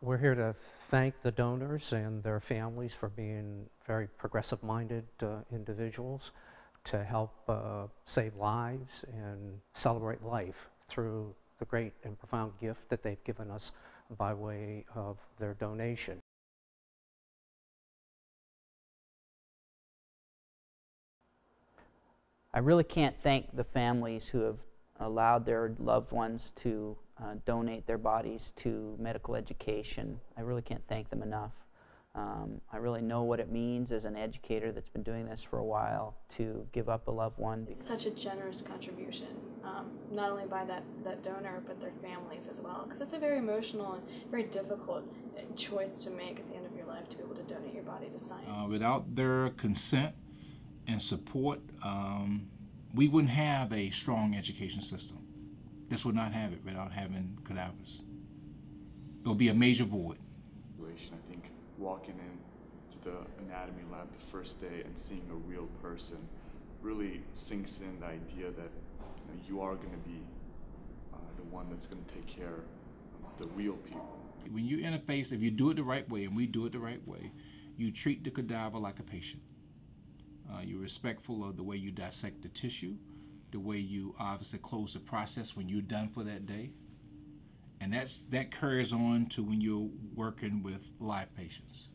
We're here to thank the donors and their families for being very progressive-minded individuals to help save lives and celebrate life through the great and profound gift that they've given us by way of their donation. I really can't thank the families who have allowed their loved ones to donate their bodies to medical education. I really can't thank them enough. I really know what it means as an educator that's been doing this for a while to give up a loved one. It's such a generous contribution, not only by that donor, but their families as well, because it's a very emotional and very difficult choice to make at the end of your life, to be able to donate your body to science. Without their consent and support, we wouldn't have a strong education system. This would not have it without having cadavers. It would be a major void. I think walking into the anatomy lab the first day and seeing a real person really sinks in the idea that you are going to be the one that's going to take care of the real people. When you interface, if you do it the right way, and we do it the right way, you treat the cadaver like a patient. You're respectful of the way you dissect the tissue, the way you obviously close the process when you're done for that day. And that carries on to when you're working with live patients.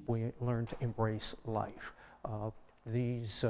We learn to embrace life. These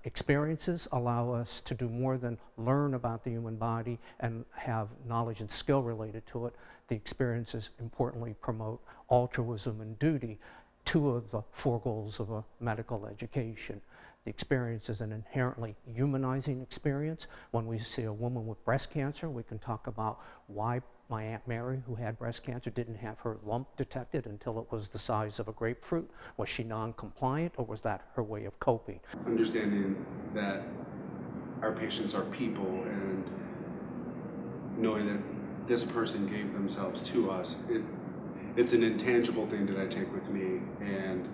experiences allow us to do more than learn about the human body and have knowledge and skill related to it. The experiences importantly promote altruism and duty, two of the four goals of a medical education. The experience is an inherently humanizing experience. When we see a woman with breast cancer, we can talk about why my Aunt Mary, who had breast cancer, didn't have her lump detected until it was the size of a grapefruit. Was she non-compliant, or was that her way of coping? Understanding that our patients are people, and knowing that this person gave themselves to us, it's an intangible thing that I take with me, and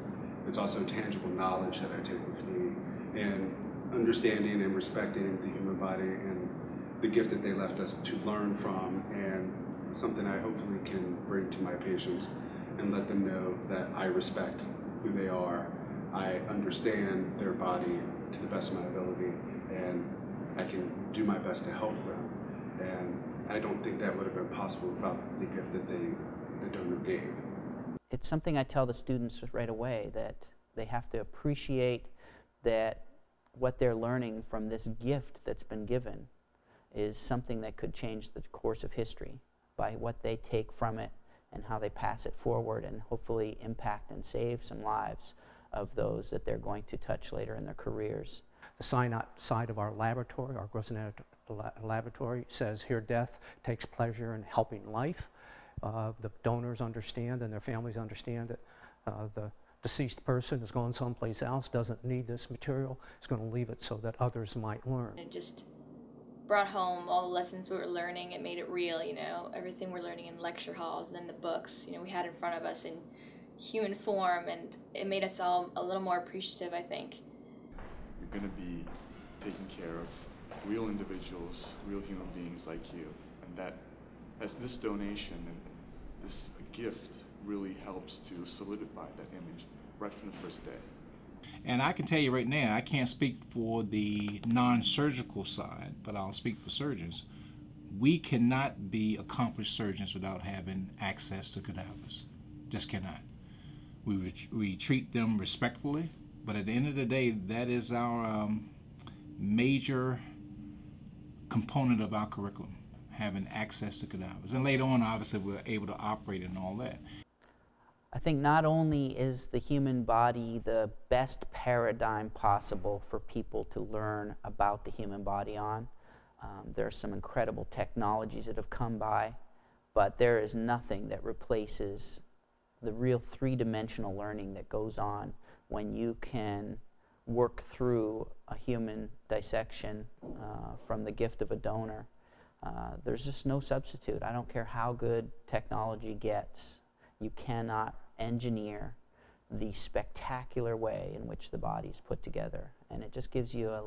it's also tangible knowledge that I take with me, and understanding and respecting the human body and the gift that they left us to learn from, and something I hopefully can bring to my patients and let them know that I respect who they are, I understand their body to the best of my ability, and I can do my best to help them. And I don't think that would have been possible without the gift that the donor gave. It's something I tell the students right away, that they have to appreciate that what they're learning from this gift that's been given is something that could change the course of history by what they take from it and how they pass it forward, and hopefully impact and save some lives of those that they're going to touch later in their careers. The side of our laboratory, our gross anatomy laboratory, says here death takes pleasure in helping life. The donors understand and their families understand that the deceased person has gone someplace else, doesn't need this material, is going to leave it so that others might learn. It just brought home all the lessons we were learning. It made it real, you know, everything we're learning in lecture halls and in the books, you know, we had in front of us in human form, and it made us all a little more appreciative, I think. You're going to be taking care of real individuals, real human beings like you, and that as this donation and this gift really helps to solidify that image right from the first day. And I can tell you right now, I can't speak for the non-surgical side, but I'll speak for surgeons. We cannot be accomplished surgeons without having access to cadavers. Just cannot. We treat them respectfully, but at the end of the day, that is our major component of our curriculum, having access to cadavers. And later on, obviously, we're able to operate and all that. I think not only is the human body the best paradigm possible for people to learn about the human body on, there are some incredible technologies that have come by, but there is nothing that replaces the real three-dimensional learning that goes on when you can work through a human dissection from the gift of a donor. There's just no substitute. I don't care how good technology gets. You cannot engineer the spectacular way in which the body is put together. And it just gives you a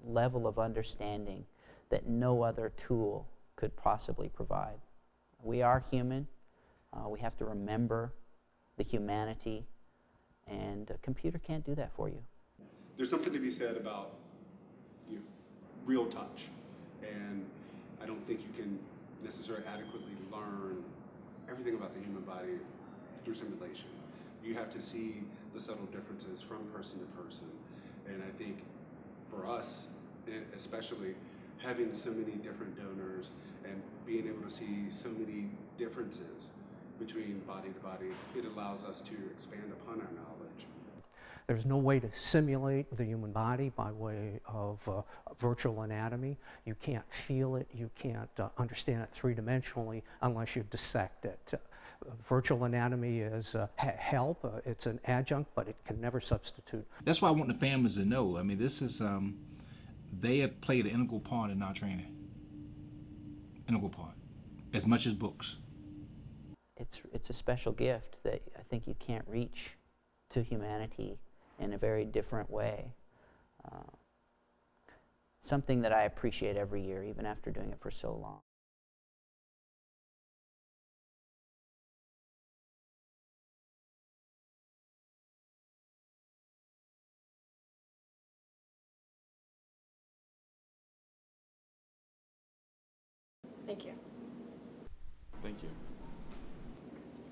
level of understanding that no other tool could possibly provide. We are human. We have to remember the humanity, and a computer can't do that for you. There's something to be said about real touch, and I don't think you can necessarily adequately learn everything about the human body through simulation. You have to see the subtle differences from person to person, and I think for us, especially having so many different donors and being able to see so many differences between body to body, it allows us to expand upon our knowledge. There's no way to simulate the human body by way of virtual anatomy. You can't feel it, you can't understand it three-dimensionally unless you dissect it. Virtual anatomy is help, it's an adjunct, but it can never substitute. That's why I want the families to know. I mean, this is, they have played an integral part in our training. Integral part, as much as books. It's a special gift that I think you can't reach to humanity in a very different way. Something that I appreciate every year, even after doing it for so long. Thank you. Thank you.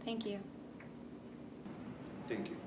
Thank you. Thank you.